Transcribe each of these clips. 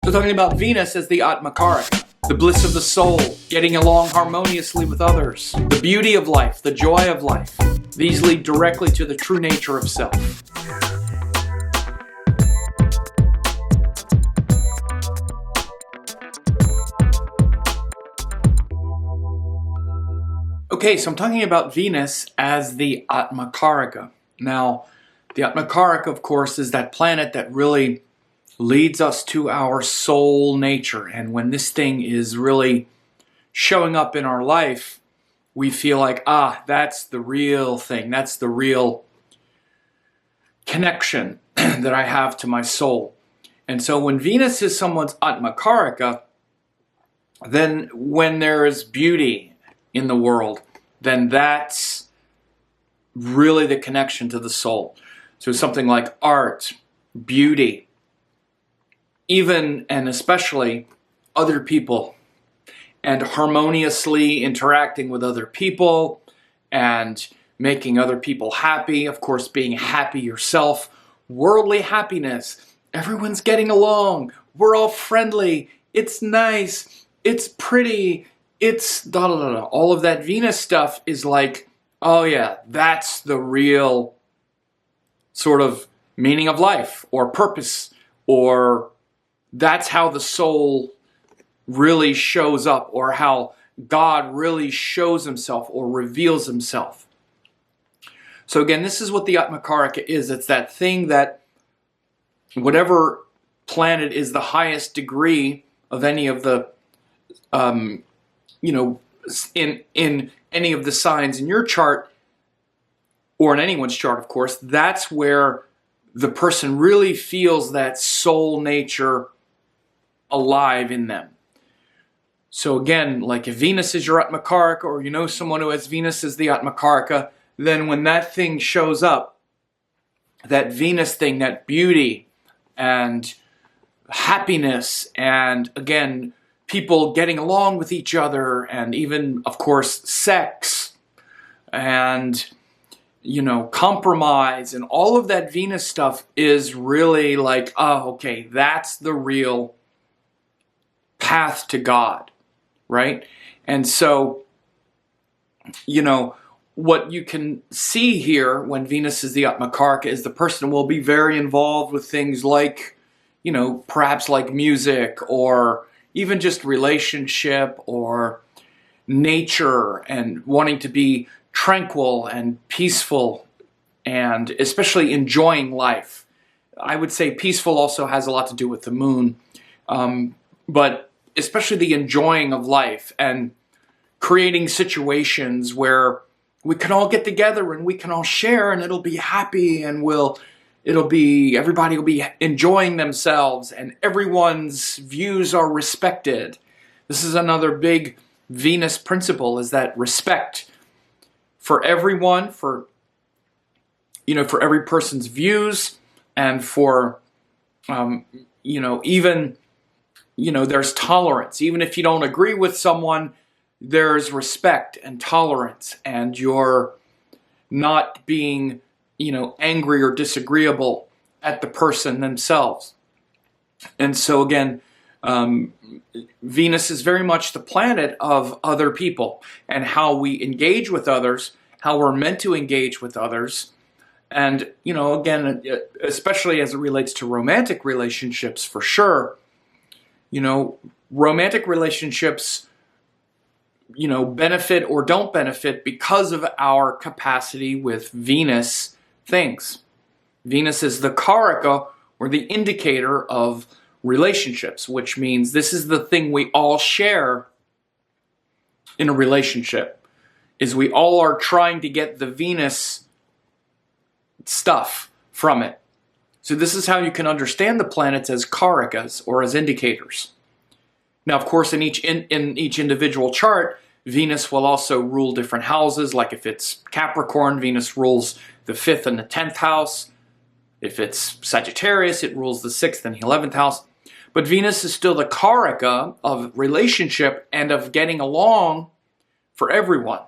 So talking about Venus as the Atmakaraka, the bliss of the soul, getting along harmoniously with others, the beauty of life, the joy of life. These lead directly to the true nature of self. Okay, so I'm talking about Venus as the Atmakaraka. Now, the Atmakaraka, of course, is that planet that really leads us to our soul nature. And when this thing is really showing up in our life, we feel like, that's the real thing. That's the real connection that I have to my soul. And so when Venus is someone's Atmakaraka, then when there is beauty in the world, then that's really the connection to the soul. So something like art, beauty, even and especially other people, and harmoniously interacting with other people and making other people happy. Of course, being happy yourself, worldly happiness. Everyone's getting along. We're all friendly. It's nice. It's pretty. It's da da da da. All of that Venus stuff is like, oh yeah, that's the real sort of meaning of life or purpose, or that's how the soul really shows up, or how God really shows himself or reveals himself. So again, this is what the Atmakaraka is. It's that thing that whatever planet is the highest degree of any of the in any of the signs in your chart, or in anyone's chart, of course, that's where the person really feels that soul nature alive in them. So again, like if Venus is your Atmakaraka, or you know someone who has Venus as the Atmakaraka, then when that thing shows up, that Venus thing, that beauty and happiness, and again, people getting along with each other, and even, of course, sex, and, compromise, and all of that Venus stuff is really like, okay, that's the real path to God, right? And so, what you can see here when Venus is the Atmakaraka is the person will be very involved with things like, perhaps like music, or even just relationship or nature, and wanting to be tranquil and peaceful, and especially enjoying life. I would say peaceful also has a lot to do with the moon, but especially the enjoying of life and creating situations where we can all get together and we can all share, and it'll be happy, and everybody will be enjoying themselves, and everyone's views are respected. This is another big Venus principle, is that respect for everyone, for every person's views, and for, even, there's tolerance. Even if you don't agree with someone, there's respect and tolerance, and you're not being angry or disagreeable at the person themselves. And so again, Venus is very much the planet of other people, and how we engage with others, how we're meant to engage with others. And, again, especially as it relates to romantic relationships, for sure, romantic relationships, benefit or don't benefit because of our capacity with Venus things. Venus is the Karaka, or the indicator of relationships, which means this is the thing we all share in a relationship, is we all are trying to get the Venus stuff from it. So this is how you can understand the planets as Karakas, or as indicators. Now, of course, in each individual chart, Venus will also rule different houses. Like if it's Capricorn, Venus rules the 5th and the 10th house. If it's Sagittarius, it rules the 6th and the 11th house. But Venus is still the Karaka of relationship and of getting along for everyone.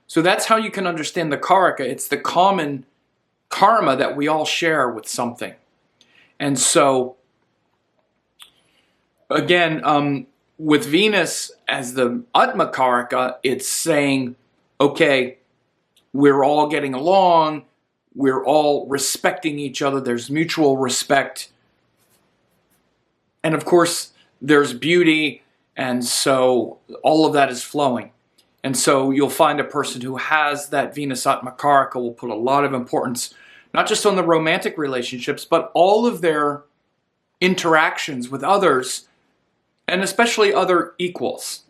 So that's how you can understand the Karaka. It's the common karma that we all share with something. And so again, with Venus as the Atmakaraka, it's saying, okay, we're all getting along, we're all respecting each other, there's mutual respect, and of course there's beauty, and so all of that is flowing. And so you'll find a person who has that Venus Atmakaraka will put a lot of importance, not just on the romantic relationships, but all of their interactions with others, and especially other equals,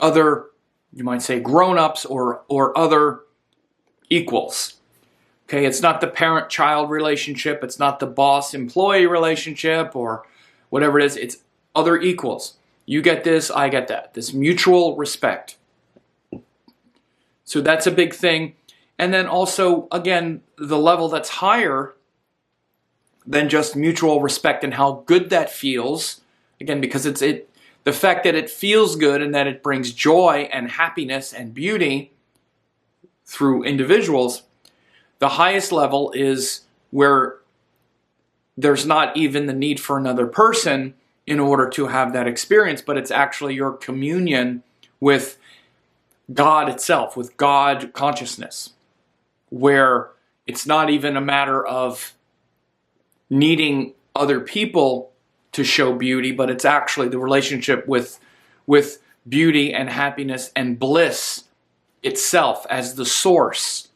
other, you might say, grown-ups or other equals. Okay, it's not the parent-child relationship, it's not the boss-employee relationship or whatever it is, it's other equals. You get this, I get that. This mutual respect. So that's a big thing. And then also, again, the level that's higher than just mutual respect and how good that feels. Again, because the fact that it feels good and that it brings joy and happiness and beauty through individuals. The highest level is where there's not even the need for another person in order to have that experience, but it's actually your communion with God itself, with God consciousness, where it's not even a matter of needing other people to show beauty, but it's actually the relationship with beauty and happiness and bliss itself as the source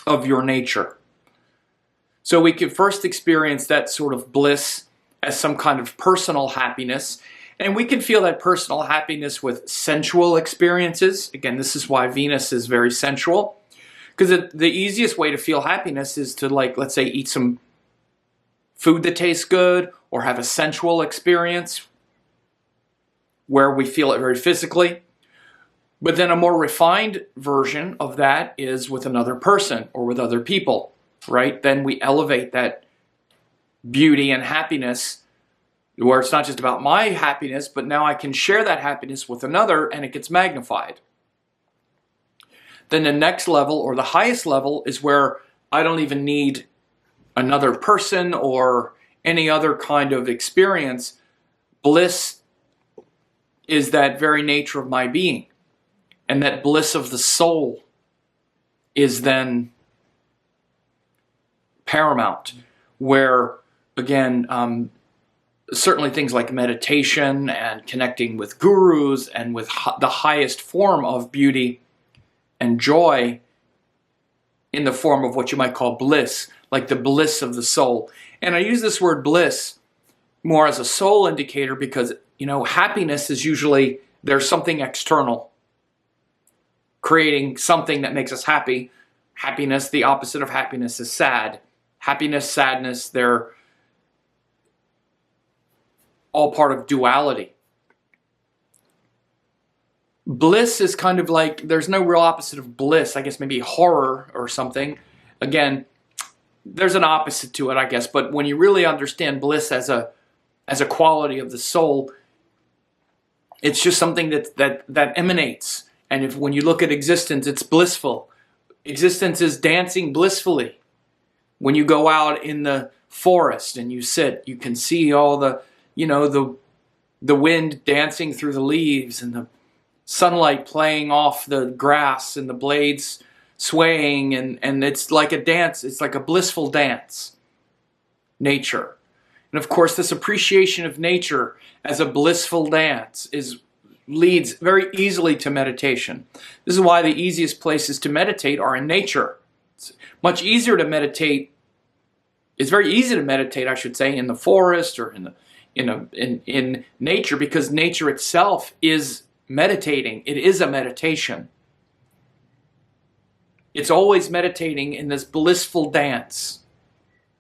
of your nature. So we can first experience that sort of bliss as some kind of personal happiness, and we can feel that personal happiness with sensual experiences. Again, this is why Venus is very sensual, because the easiest way to feel happiness is to, like, let's say, eat some food that tastes good or have a sensual experience where we feel it very physically. But then a more refined version of that is with another person or with other people, right? Then we elevate that beauty and happiness where it's not just about my happiness, but now I can share that happiness with another and it gets magnified. Then the next level, or the highest level, is where I don't even need another person or any other kind of experience. Bliss is that very nature of my being. And that bliss of the soul is then paramount, where, again, certainly things like meditation and connecting with gurus and with the highest form of beauty and joy in the form of what you might call bliss, like the bliss of the soul. And I use this word bliss more as a soul indicator because, happiness is usually, there's something external creating something that makes us happy. Happiness, the opposite of happiness is sad. Happiness, sadness, they're all part of duality. Bliss is kind of like, there's no real opposite of bliss. I guess maybe horror or something. Again, there's an opposite to it, I guess. But when you really understand bliss as a quality of the soul, it's just something that emanates. And when you look at existence, it's blissful. Existence is dancing blissfully. When you go out in the forest and you sit, you can see all the wind dancing through the leaves and the sunlight playing off the grass and the blades swaying, and it's like a dance. It's like a blissful dance. Nature. And of course, this appreciation of nature as a blissful dance leads very easily to meditation. This is why the easiest places to meditate are in nature. It's much easier to meditate. It's very easy to meditate, I should say, in the forest or in nature, because nature itself is meditating. It is a meditation. It's always meditating in this blissful dance.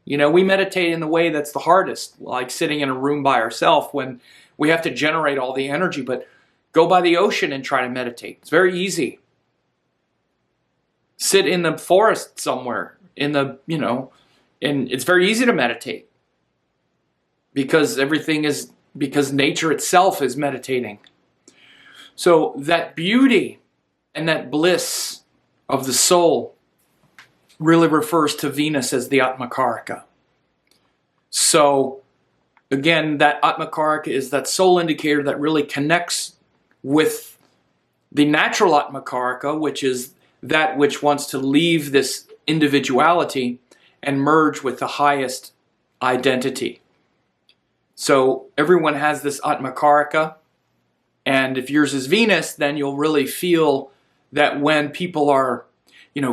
We meditate in the way that's the hardest, like sitting in a room by ourselves when we have to generate all the energy, but go by the ocean and try to meditate. It's very easy. Sit in the forest somewhere, and it's very easy to meditate because because nature itself is meditating. So that beauty and that bliss of the soul really refers to Venus as the Atmakaraka. So again, that Atmakaraka is that soul indicator that really connects with the natural Atmakaraka, which is that which wants to leave this individuality and merge with the highest identity. So everyone has this Atmakaraka, and if yours is Venus, then you'll really feel that when people are,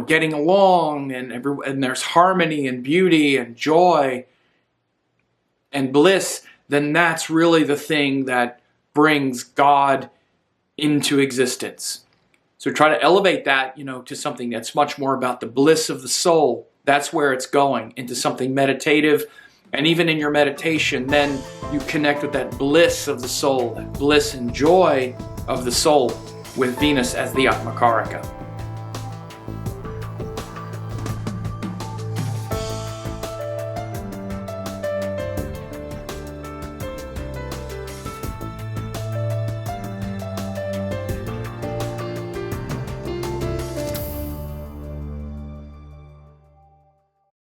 getting along and there's harmony and beauty and joy and bliss, then that's really the thing that brings God into existence. So try to elevate that, to something that's much more about the bliss of the soul. That's where it's going, into something meditative. And even in your meditation, then you connect with that bliss of the soul, that bliss and joy of the soul with Venus as the Atmakaraka.